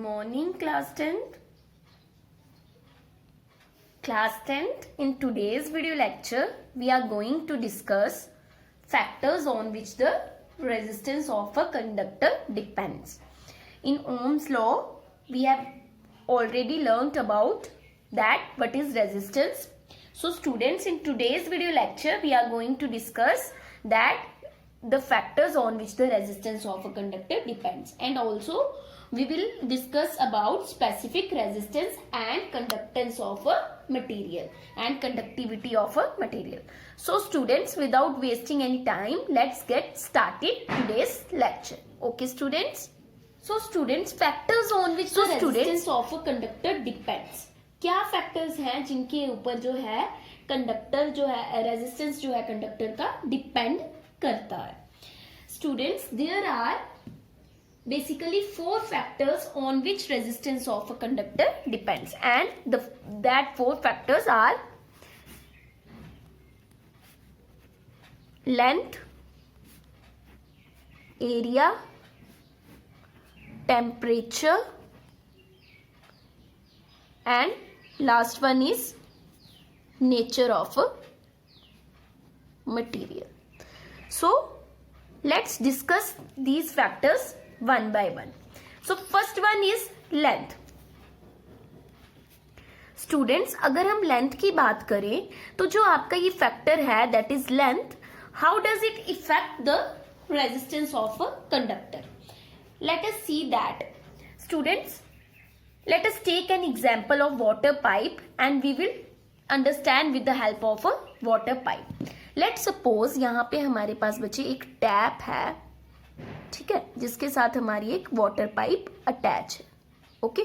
morning, class 10th. Class 10th, in today's video lecture, we are going to discuss factors on which the resistance of a conductor depends. In Ohm's law, we have already learnt about that what is resistance. So students, in today's video lecture, we are going to discuss that the factors on which the resistance of a conductor depends, and also we will discuss about specific resistance and conductance of a material and conductivity of a material. So students, without wasting any time, let's get started today's lecture. Okay students? So students, factors on which the resistance of a conductor depends. क्या factors हैं जिनके ऊपर जो है conductor जो है resistance जो है कंडक्टर का डिपेंड करता है. Students, there are basically 4 factors on which resistance of a conductor depends, and that 4 factors are length, area, temperature, and last one is nature of a material. So let's discuss these factors one by one. So first one is length. Students, अगर हम length की बात करें तो जो आपका ये factor है that is length, how does it effect the resistance of a conductor? Let us see that. Students, let us take an example of water pipe and we will understand with the help of a water pipe. Let's suppose यहाँ पे हमारे पास बच्चे एक tap है, ठीक है, जिसके साथ हमारी एक वाटर पाइप अटैच है. ओके,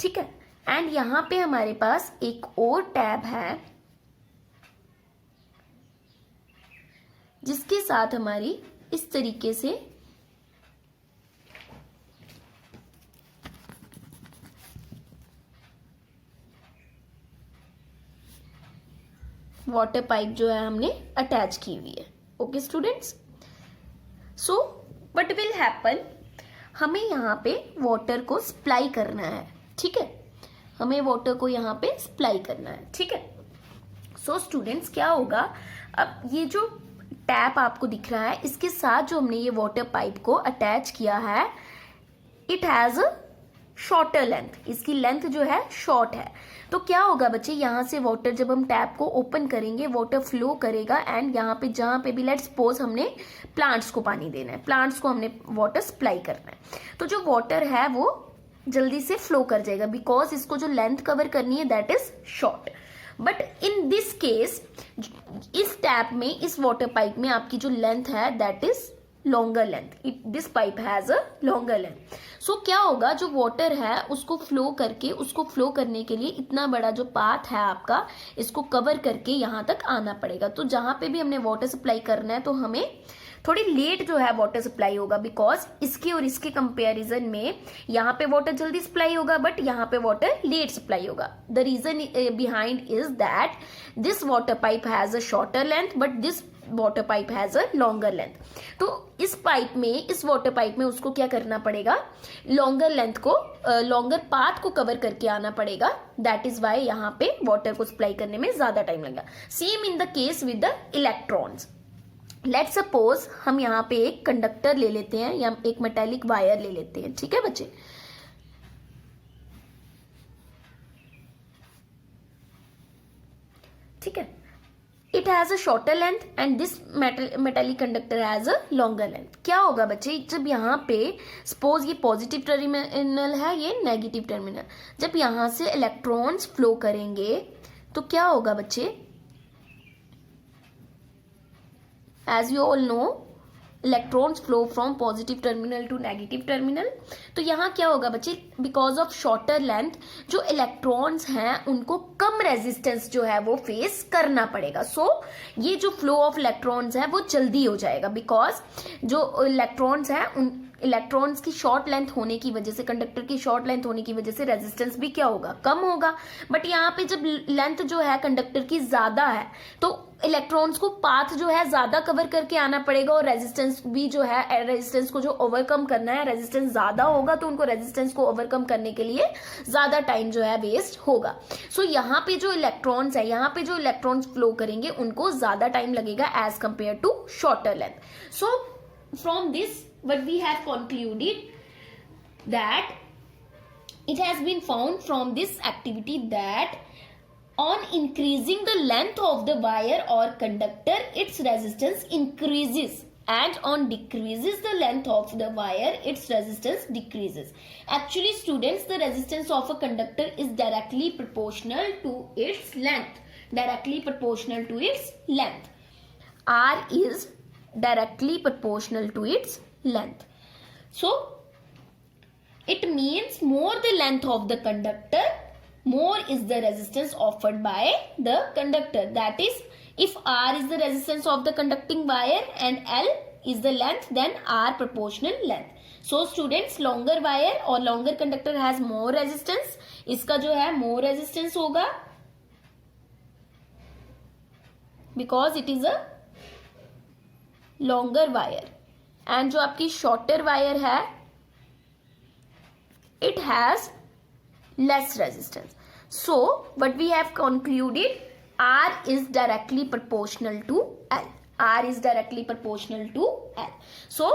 ठीक है. एंड यहाँ पे हमारे पास एक और टैप है जिसके साथ हमारी इस तरीके से वाटर पाइप जो है हमने अटैच की हुई है. Okay students, so what will happen, हमें यहाँ पे वाटर को सप्लाई करना है, ठीक है, हमें वाटर को यहाँ पे सप्लाई करना है, ठीक है. सो स्टूडेंट्स, क्या होगा, अब ये जो टैप आपको दिख रहा है इसके साथ जो हमने ये वाटर पाइप को अटैच किया है, it has a shorter length, इसकी लेंथ जो है शॉर्ट है. तो क्या होगा बच्चे, यहाँ से वाटर जब हम टैप को ओपन करेंगे वाटर फ्लो करेगा एंड यहाँ पे जहाँ पे भी लेट्स सपोज हमने प्लांट्स को पानी देना है, प्लांट्स को हमने वाटर सप्लाई करना है, तो जो वाटर है वो जल्दी से फ्लो कर जाएगा बिकॉज इसको जो लेंथ कवर करनी है that is short. But in this case, इस टैप में, इस वाटर पाइप में आपकी जो लेंथ है that is longer length. This pipe has a longer length. So क्या होगा, जो वाटर है उसको फ्लो करने के लिए इतना बड़ा जो पाथ है आपका, इसको कवर करके यहाँ तक आना पड़ेगा. तो जहां पे भी हमने वाटर सप्लाई करना है तो हमें थोड़ी लेट जो है वाटर सप्लाई होगा बिकॉज इसके और इसके कंपैरिजन में यहाँ पे वाटर जल्दी सप्लाई होगा बट यहाँ पे वाटर लेट सप्लाई होगा. The reason behind is that this water pipe has a shorter length but this water pipe has a longer length. तो इस पाइप में, इस वाटर पाइप में उसको क्या करना पड़ेगा, लॉन्गर लेंथ को, लॉन्गर पाथ को कवर करके आना पड़ेगा. दैट इज वाई यहाँ पे वाटर को सप्लाई करने में ज्यादा टाइम लगेगा. Same in the case with the electrons. Let's suppose हम यहाँ पे एक कंडक्टर ले लेते हैं या एक मेटेलिक वायर ले लेते हैं, ठीक है बच्चे. ठीक है, it has a shorter length and this metallic conductor has a longer length. क्या होगा बच्चे, जब यहाँ पे सपोज ये पॉजिटिव टर्मिनल है, ये नेगेटिव टर्मिनल, जब यहाँ से इलेक्ट्रॉन्स फ्लो करेंगे तो क्या होगा बच्चे, as you all know electrons flow from positive terminal to negative terminal. तो यहाँ क्या होगा बच्चे, बिकॉज ऑफ शॉर्टर लेंथ जो इलेक्ट्रॉन्स हैं उनको कम रेजिस्टेंस जो है वो फेस करना पड़ेगा. सो ये जो फ्लो ऑफ इलेक्ट्रॉन्स है वो जल्दी हो जाएगा बिकॉज जो इलेक्ट्रॉन्स हैं उन इलेक्ट्रॉन्स की शॉर्ट लेंथ होने की वजह से, कंडक्टर की शॉर्ट लेंथ होने की वजह से रेजिस्टेंस भी क्या होगा, कम होगा. बट यहाँ पे जब लेंथ जो है कंडक्टर की ज्यादा है तो इलेक्ट्रॉन्स को पाथ जो है ज्यादा कवर करके आना पड़ेगा और रेजिस्टेंस भी जो है, रेजिस्टेंस को जो ओवरकम करना है, रेजिस्टेंस ज्यादा होगा तो उनको रेजिस्टेंस को ओवरकम करने के लिए ज्यादा टाइम जो है वेस्ट होगा। सो यहाँ पे जो इलेक्ट्रॉन्स है, यहाँ पे जो इलेक्ट्रॉन्स फ्लो करेंगे उनको ज्यादा टाइम लगेगा as compare to shorter length. So from this what we have concluded that it has been found from this activity that on increasing the length of the wire or conductor, its resistance increases, and on decreases the length of the wire, its resistance decreases. Actually students, the resistance of a conductor is directly proportional to its length. Directly proportional to its length. R is directly proportional to its length. So it means more the length of the conductor, more is the resistance offered by the conductor. That is, if R is the resistance of the conducting wire and L is the length, then R proportional length. So students, longer wire or longer conductor has more resistance. इसका जो है more resistance होगा because it is a longer wire. And जो आपकी shorter wire है, it has less resistance. So what we have concluded, R is directly proportional to L. R is directly proportional to L. So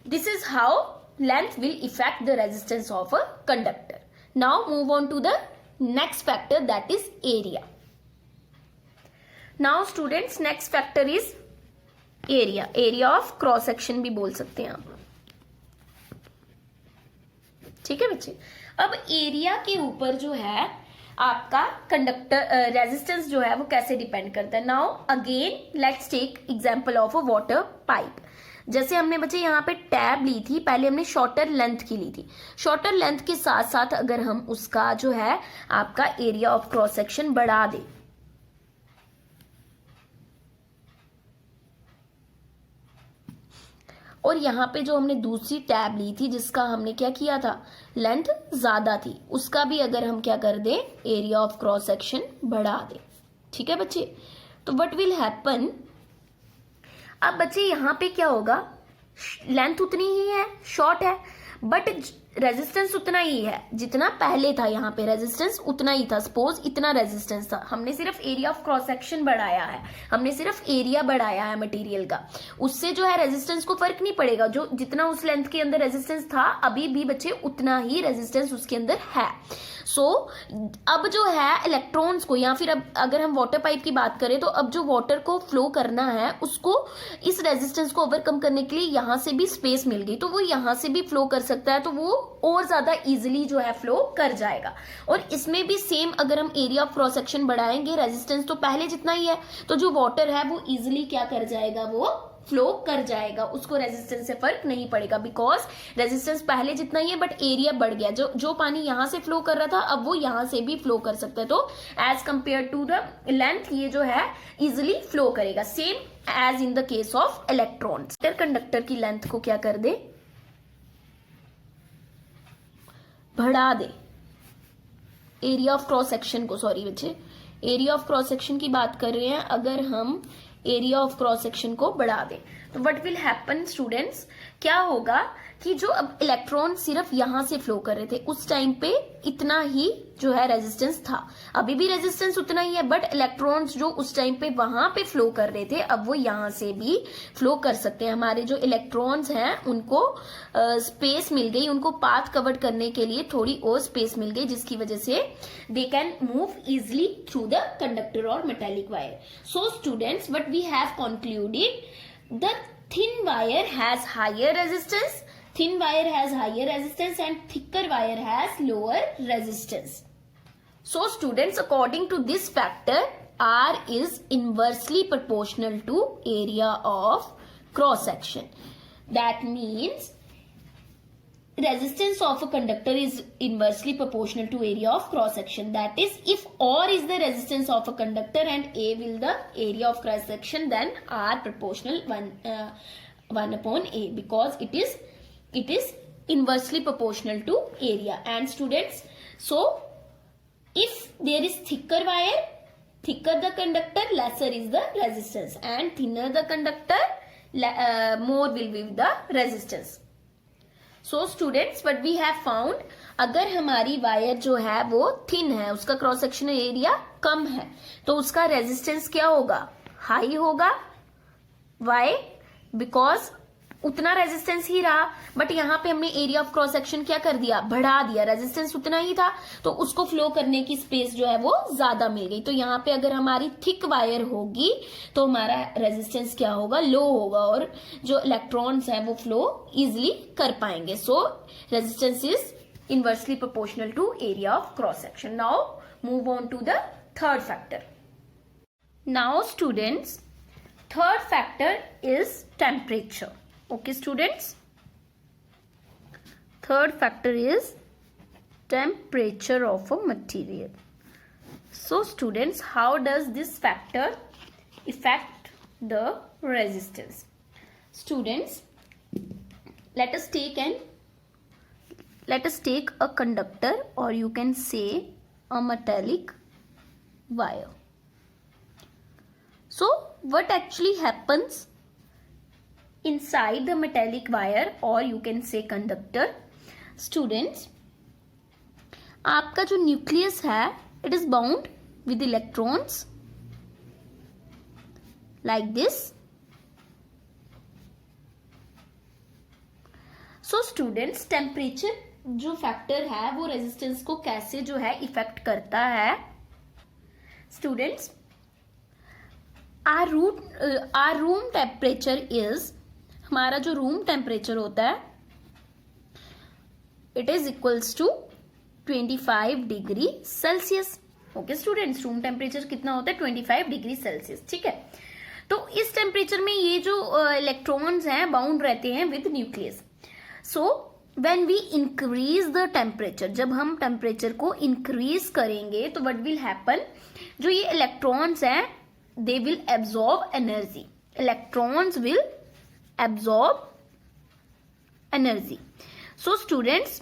this is how length will affect the resistance of a conductor. Now move on to the next factor, that is area. Now students, next factor is area. Area of cross section भी बोल सकते हैं आप, ठीक है बच्चे। अब area के ऊपर जो है आपका कंडक्टर रेजिस्टेंस जो है वो कैसे डिपेंड करता है। Now again let's take example of a water pipe. जैसे हमने बच्चे यहाँ पे टैब ली थी, पहले हमने शॉर्टर लेंथ की ली थी। शॉर्टर लेंथ के साथ साथ अगर हम उसका जो है आपका एरिया ऑफ क्रॉस सेक्शन बढ़ा दें, और यहाँ पे जो हमने दूसरी टैब ली थी जिसका हमने क्या किया था, लेंथ ज्यादा थी, उसका भी अगर हम क्या कर दें, एरिया ऑफ क्रॉस सेक्शन बढ़ा दें, ठीक है बच्चे। तो व्हाट विल हैपन, अब बच्चे यहाँ पे क्या होगा, लेंथ उतनी ही है, शॉर्ट है, बट रेजिस्टेंस उतना ही है जितना पहले था। यहाँ पे रेजिस्टेंस उतना ही था, सपोज इतना रेजिस्टेंस था, हमने सिर्फ एरिया ऑफ क्रॉस सेक्शन बढ़ाया है, हमने सिर्फ एरिया बढ़ाया है मटेरियल का, उससे जो है रेजिस्टेंस को फर्क नहीं पड़ेगा। जो जितना उस लेंथ के अंदर रेजिस्टेंस था, अभी भी बच्चे उतना ही रेजिस्टेंस उसके अंदर है। सो अब जो है इलेक्ट्रॉन्स को, या फिर अब अगर हम वाटर पाइप की बात करें तो अब जो वाटर को फ्लो करना है उसको इस रेजिस्टेंस को ओवरकम करने के लिए यहाँ से भी स्पेस मिल गई, तो वो यहाँ से भी फ्लो कर सकता है, तो वो और ज्यादा इजीली जो है फ्लो कर जाएगा। और इसमें भी सेम, अगर हम एरिया ऑफ क्रॉस सेक्शन बढ़ाएंगे, रेजिस्टेंस तो पहले जितना ही है, तो जो वाटर है वो इजीली क्या कर जाएगा, वो फ्लो कर जाएगा, उसको रेजिस्टेंस से फर्क नहीं पड़ेगा, बिकॉज रेजिस्टेंस पहले जितना ही है बट एरिया बढ़ गया। जो पानी यहां से फ्लो कर रहा था अब वो यहां से भी फ्लो कर सकता है, तो as compare to the length ये जो है इजिली फ्लो करेगा, same as in the case of electrons. Conductor की लेंथ को क्या कर दे, बढ़ा दे, एरिया ऑफ क्रॉस सेक्शन को, सॉरी बच्चे एरिया ऑफ क्रॉस सेक्शन की बात कर रहे हैं, अगर हम एरिया ऑफ क्रॉस सेक्शन को बढ़ा दें तो व्हाट विल हैपन स्टूडेंट्स, क्या होगा कि जो अब इलेक्ट्रॉन सिर्फ यहां से फ्लो कर रहे थे उस टाइम पे इतना ही जो है रेजिस्टेंस था, अभी भी रेजिस्टेंस उतना ही है, बट इलेक्ट्रॉन्स जो उस टाइम पे वहां पे फ्लो कर रहे थे अब वो यहां से भी फ्लो कर सकते हैं। हमारे जो इलेक्ट्रॉन्स हैं उनको स्पेस मिल गई, उनको पाथ कवर करने के लिए थोड़ी और स्पेस मिल गई, जिसकी वजह से they can move easily through the conductor और metallic wire. So students, what we have concluded, the thin wire has higher resistance, thin wire has higher resistance and thicker wire has lower resistance. So students, according to this factor, R is inversely proportional to area of cross section. That means resistance of a conductor is inversely proportional to area of cross section. That is, if R is the resistance of a conductor and A will the area of cross section, then R proportional 1 upon A, because it is inversely proportional to area. And students, so if there is thicker wire thicker the conductor, lesser is the resistance, and thinner the conductor, more will be the resistance. So students, what we have found, अगर हमारी wire जो है वो thin है, उसका cross sectional area कम है, तो उसका रेजिस्टेंस क्या होगा, हाई होगा. वाई? बिकॉज उतना रेजिस्टेंस ही रहा, बट यहाँ पे हमने एरिया ऑफ क्रॉस सेक्शन क्या कर दिया, बढ़ा दिया. रेजिस्टेंस उतना ही था तो उसको फ्लो करने की स्पेस जो है वो ज्यादा मिल गई. तो यहाँ पे अगर हमारी थिक वायर होगी तो हमारा रेजिस्टेंस क्या होगा, लो होगा, और जो इलेक्ट्रॉन्स है वो फ्लो इजिली कर पाएंगे. So resistance is inversely proportional to area of cross section. Now move on to the third factor. Now students, third factor is temperature. Okay students, third factor is temperature of a material. So students, how does this factor affect the resistance? Students, let us take a conductor, or you can say a metallic wire. So what actually happens inside the metallic wire, or you can say conductor? Students, आपका जो nucleus है, it is bound with electrons like this. So students, temperature जो factor है वो resistance को कैसे जो है इफेक्ट करता है? Students, our room temperature is, हमारा जो रूम टेम्परेचर होता है, it is equals to 25 degree Celsius. Okay students, room temperature कितना होता है, 25 डिग्री सेल्सियस. ठीक है, तो इस टेम्परेचर में ये जो इलेक्ट्रॉन्स हैं बाउंड रहते हैं with nucleus. So when we increase the temperature, जब हम टेम्परेचर को इंक्रीज करेंगे तो व्हाट विल हैपन, जो ये इलेक्ट्रॉन्स हैं they will absorb energy. Electrons will absorb energy. So students,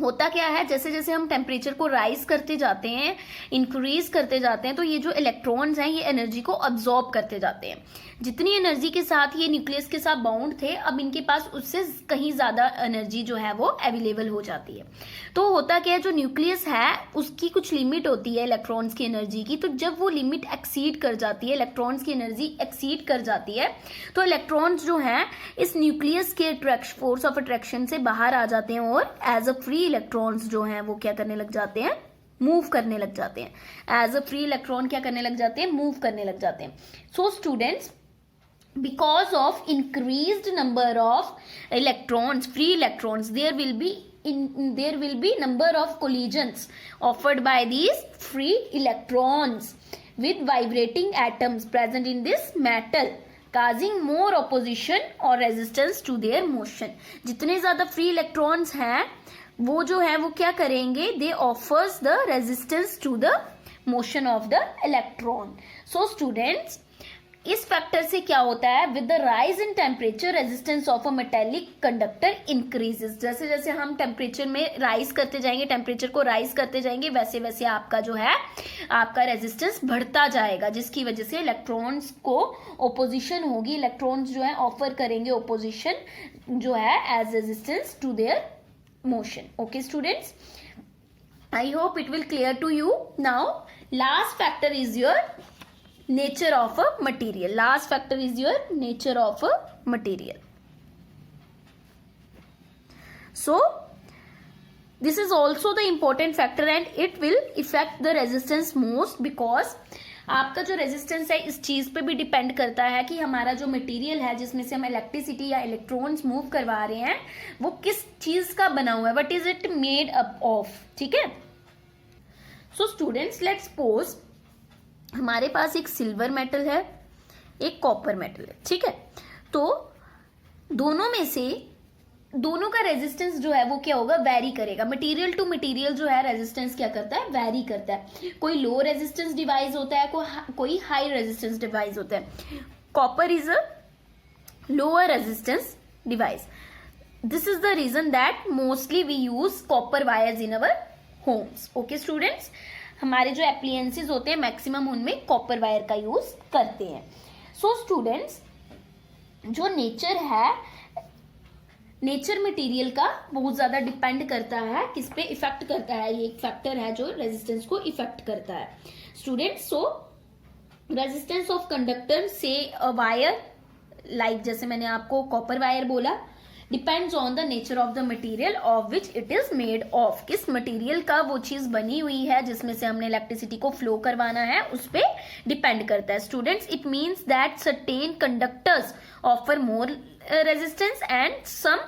होता क्या है, जैसे जैसे हम टेम्परेचर को राइज करते जाते हैं, इंक्रीज करते जाते हैं, तो ये जो इलेक्ट्रॉन्स हैं ये एनर्जी को अब्सॉर्ब करते जाते हैं. जितनी एनर्जी के साथ ये न्यूक्लियस के साथ बाउंड थे, अब इनके पास उससे कहीं ज्यादा एनर्जी जो है वो अवेलेबल हो जाती है. तो होता क्या है, जो न्यूक्लियस है उसकी कुछ लिमिट होती है इलेक्ट्रॉन्स की एनर्जी की. तो जब वो लिमिट एक्सीड कर जाती है, इलेक्ट्रॉन्स की एनर्जी एक्सीड कर जाती है, तो इलेक्ट्रॉन्स जो हैं इस न्यूक्लियस के फोर्स ऑफ अट्रैक्शन से बाहर आ जाते हैं, और एज अ फ्री इलेक्ट्रॉन्स जो हैं वो क्या करने लग जाते हैं, मूव करने लग जाते हैं. एज अ फ्री इलेक्ट्रॉन क्या करने लग जाते हैं, मूव करने लग जाते हैं. So students, because of increased number of electrons, free electrons, there will be number of collisions offered by these free electrons with vibrating atoms present in this metal, causing more opposition or resistance to their motion. जितने ज्यादा free electrons हैं वो जो है वो क्या करेंगे, they offers the resistance to the motion of the electron. So students, इस फैक्टर से क्या होता है, with the rise in temperature resistance of a metallic conductor increases. जैसे जैसे हम टेम्परेचर में राइज करते जाएंगे, टेम्परेचर को राइज करते जाएंगे, वैसे वैसे आपका जो है आपका रेजिस्टेंस बढ़ता जाएगा, जिसकी वजह से इलेक्ट्रॉन्स को ओपोजिशन होगी. इलेक्ट्रॉन्स जो है ऑफर करेंगे ओपोजिशन जो है as resistance to their motion. Okay students, I hope it will clear to you. Now last factor is your nature of a material. Last factor is your nature of a material. So this is also the important factor and it will affect the resistance most, because आपका जो resistance है इस चीज पे भी depend करता है कि हमारा जो मटेरियल है जिसमें से हम इलेक्ट्रिसिटी या इलेक्ट्रॉन्स मूव करवा रहे हैं वो किस चीज का बना हुआ है, what is it made up of. ठीक है, सो स्टूडेंट्स, लेट्स सपोज हमारे पास एक सिल्वर मेटल है, एक कॉपर मेटल है. ठीक है, तो दोनों में से दोनों का रेजिस्टेंस जो है वो क्या होगा, वेरी करेगा. मटेरियल टू मटेरियल जो है रेजिस्टेंस क्या करता है, वेरी करता है. कोई लो रेजिस्टेंस डिवाइस होता है, कोई हाई रेजिस्टेंस डिवाइस होता है. Copper is a lower resistance device. This is the reason that mostly we use copper wires in our homes. Okay students, हमारे जो एप्लियंसेस होते हैं मैक्सिमम उनमें कॉपर वायर का यूज करते हैं। सो स्टूडेंट्स, जो नेचर है, नेचर मटेरियल का बहुत ज्यादा डिपेंड करता है, किस पे इफेक्ट करता है, ये एक फैक्टर है जो रेजिस्टेंस को इफेक्ट करता है students. So resistance of conductor से अ वायर, लाइक जैसे मैंने आपको कॉपर वायर बोला, depends on the nature of the material of which it is made of. किस मटेरियल का वो चीज बनी हुई है जिसमें से हमने इलेक्ट्रिसिटी को फ्लो करवाना है, उस पे डिपेंड करता है students. It means that certain conductors offer more resistance and some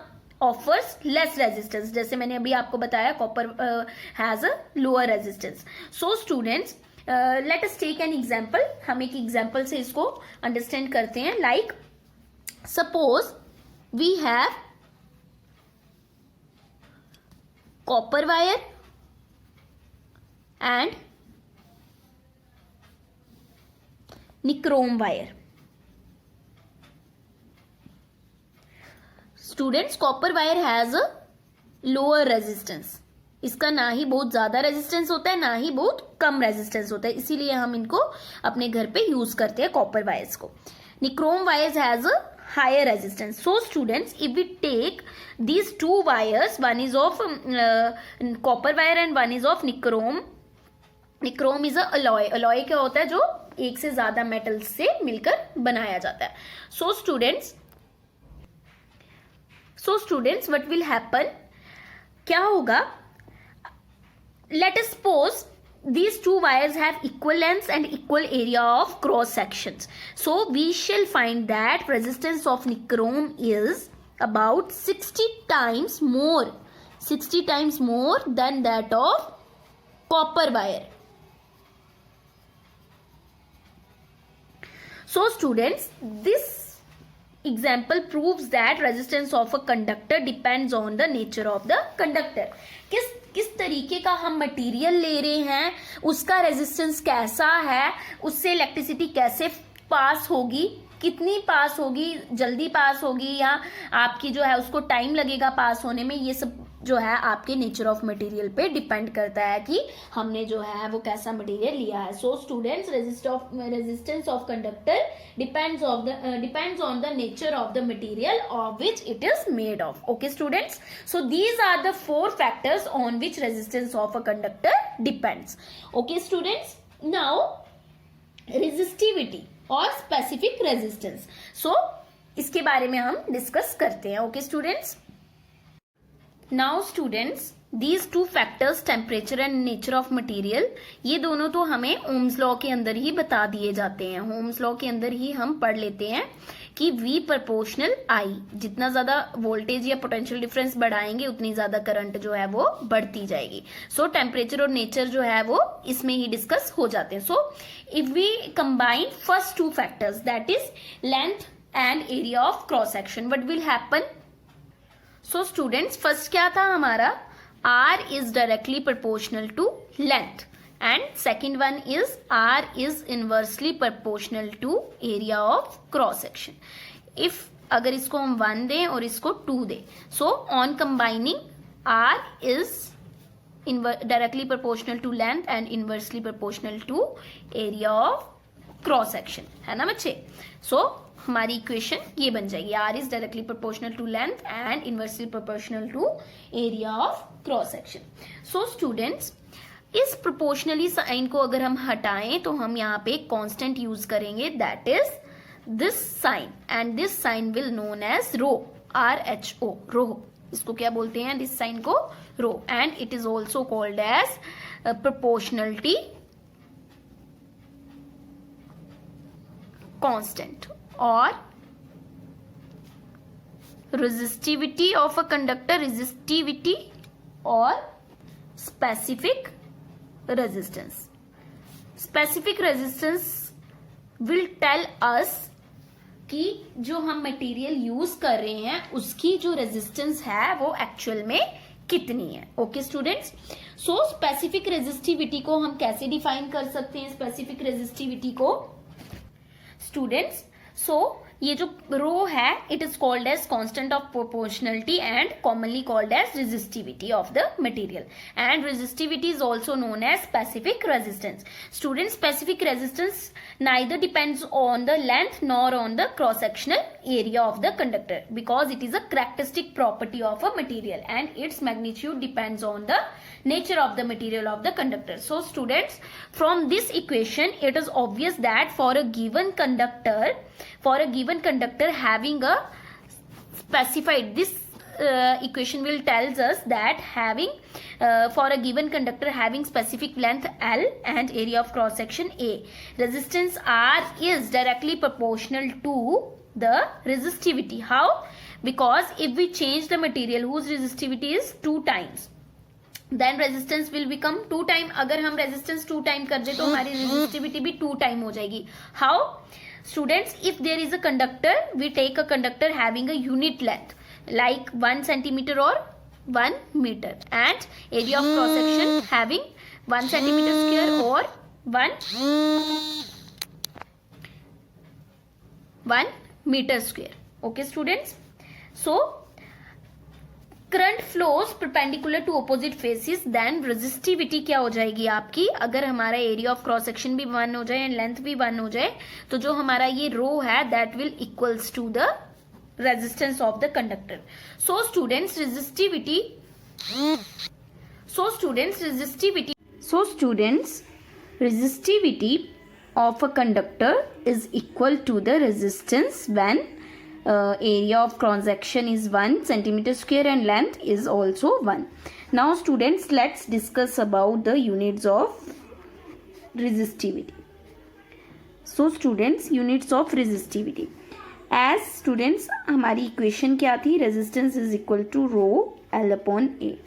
offers less resistance. जैसे मैंने अभी आपको बताया copper has a lower resistance. So students, let us take an example. हम एक एग्जांपल से इसको अंडरस्टैंड करते हैं। Like suppose we have copper wire and nichrome wire. Students, copper wire has a lower resistance. इसका ना ही बहुत ज्यादा रेजिस्टेंस होता है, ना ही बहुत कम रेजिस्टेंस होता है, इसीलिए हम इनको अपने घर पे यूज करते हैं कॉपर वायर्स को। Nichrome wires has a higher resistance. So students, if we take these two wires, one is of copper wire and one is of nichrome. Nichrome is a alloy. Alloy क्या होता है? जो एक से ज्यादा metals से मिलकर बनाया जाता है। So students, what will happen? क्या होगा? Let us suppose these two wires have equal lengths and equal area of cross sections. So we shall find that resistance of nichrome is about 60 times more than that of copper wire. So students, this example proves that resistance of a conductor depends on the nature of the conductor. किस तरीके का हम material ले रहे हैं, उसका resistance कैसा है, उससे इलेक्ट्रिसिटी कैसे पास होगी, कितनी पास होगी, जल्दी पास होगी या आपकी जो है उसको टाइम लगेगा पास होने में, ये सब जो है आपके नेचर ऑफ मटेरियल पे डिपेंड करता है कि हमने जो है वो कैसा मटेरियल लिया है। So students, resistance of conductor depends on the nature of the material of which it is made of. Okay students, so these are the 4 factors on which resistance of a conductor depends. Okay students, now resistivity और specific resistance, so इसके बारे में हम discuss करते हैं। Okay students, now students, these 2 factors, temperature and nature of material, ये दोनों तो हमें ओम्स लॉ के अंदर ही बता दिए जाते हैं। ओम्स लॉ के अंदर ही हम पढ़ लेते हैं कि V प्रोपोर्शनल I, जितना ज्यादा वोल्टेज या पोटेंशियल डिफरेंस बढ़ाएंगे उतनी ज्यादा करंट जो है वो बढ़ती जाएगी। सो टेम्परेचर और नेचर जो है वो इसमें ही डिस्कस हो जाते हैं। So if we combine first 2 factors, that is length and area of cross section, what will happen? So students, first क्या था हमारा? R is directly proportional to length and second one is R is inversely proportional to area of cross section. If अगर इसको हम 1 दें और इसको 2 दें, so on combining R is directly proportional to length and inversely proportional to area of cross section, है ना बच्चे? So हमारी इक्वेशन ये बन जाएगी, R is directly proportional to length and inversely proportional to area of cross section. So students, इस proportionally sign को अगर हम हटाएं तो हम यहाँ पे एक कांस्टेंट यूज करेंगे, that is this sign, and this sign will known as rho, RHO, rho. इसको क्या बोलते हैं? दिस साइन को rho, and it is also called as proportionality constant और resistivity of a conductor, resistivity और specific resistance. Specific resistance will tell us कि जो हम मटेरियल यूज कर रहे हैं उसकी जो रेजिस्टेंस है वो एक्चुअल में कितनी है। Okay students, so specific resistivity को हम कैसे डिफाइन कर सकते हैं? स्पेसिफिक रेजिस्टिविटी को स्टूडेंट्स, सो ये जो रो है it is called as constant of proportionality and commonly called as resistivity of the material, and resistivity is also known as specific resistance. Student, specific resistance neither depends on the length nor on the cross sectional area of the conductor because it is a characteristic property of a material and its magnitude depends on the nature of the material of the conductor. So students, from this equation it is obvious that for a given conductor having a specified, this equation will tells us that having for a given conductor having specific length L and area of cross section A, resistance R is directly proportional to the resistivity. How? Because if we change the material whose resistivity is 2 times, then resistance will become 2 time. अगर हम resistance 2 time कर दे तो हमारी resistivity भी 2 time हो जाएगी. How? Students, if there is a conductor, we take a conductor having a unit length like 1 centimeter or 1 meter and area of cross section having 1 centimeter square or 1 meter square. Okay students, so current flows perpendicular to opposite faces, then resistivity क्या हो जाएगी आपकी, अगर हमारा area of cross section भी 1 हो जाए and length भी 1 हो जाए तो जो हमारा ये रो है that will equals to the resistance of the conductor. So students, resistivity of a conductor is equal to the resistance when area of cross section is 1 centimeter square and length is also 1. Now students, let's discuss about the units of resistivity. So students, units of resistivity. As students, हमारी equation क्या थी, resistance is equal to rho L upon A.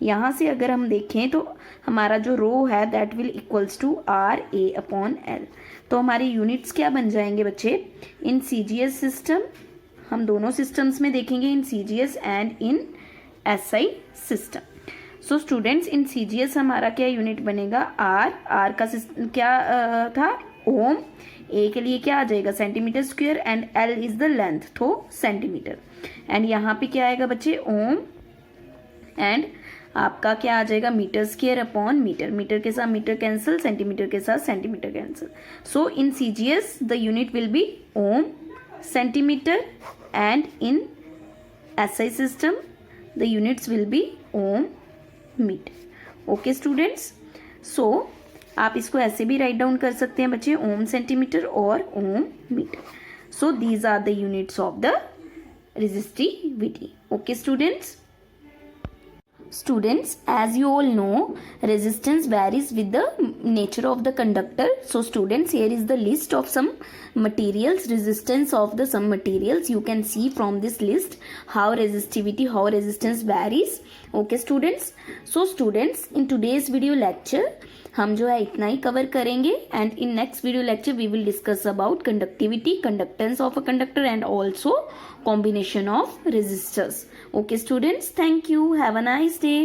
यहाँ से अगर हम देखें तो हमारा जो रो है that will equals to R A upon L. तो हमारे यूनिट्स क्या बन जाएंगे बच्चे, इन सीजीएस सिस्टम, हम दोनों सिस्टम्स में देखेंगे, in CGS and in SI system. So students, in CGS हमारा क्या यूनिट बनेगा, आर का क्या था, ओम. ए के लिए क्या आ जाएगा, centimetre square, and L is the length, तो सेंटीमीटर. एंड यहाँ पे क्या आएगा बच्चे, ओम, एंड आपका क्या आ जाएगा, metre square upon metre. Metre के साथ मीटर कैंसिल, सेंटीमीटर के साथ centimetre cancel. So in CGS the unit will be ohm, centimetre, and in SI system the units will be ohm, metre. Okay students, so आप इसको ऐसे भी write down कर सकते हैं बच्चे, ओम सेंटीमीटर और ohm metre. So these are the units of the resistivity. Okay students, as you all know, resistance varies with the nature of the conductor. So students, here is the list of some materials, resistance of the some materials. You can see from this list how resistance varies. Okay students, so students, in today's video lecture हम जो है इतना ही cover करेंगे, and in next video lecture we will discuss about conductivity, conductance of a conductor, and also combination of resistors. Okay students, thank you, have a nice day.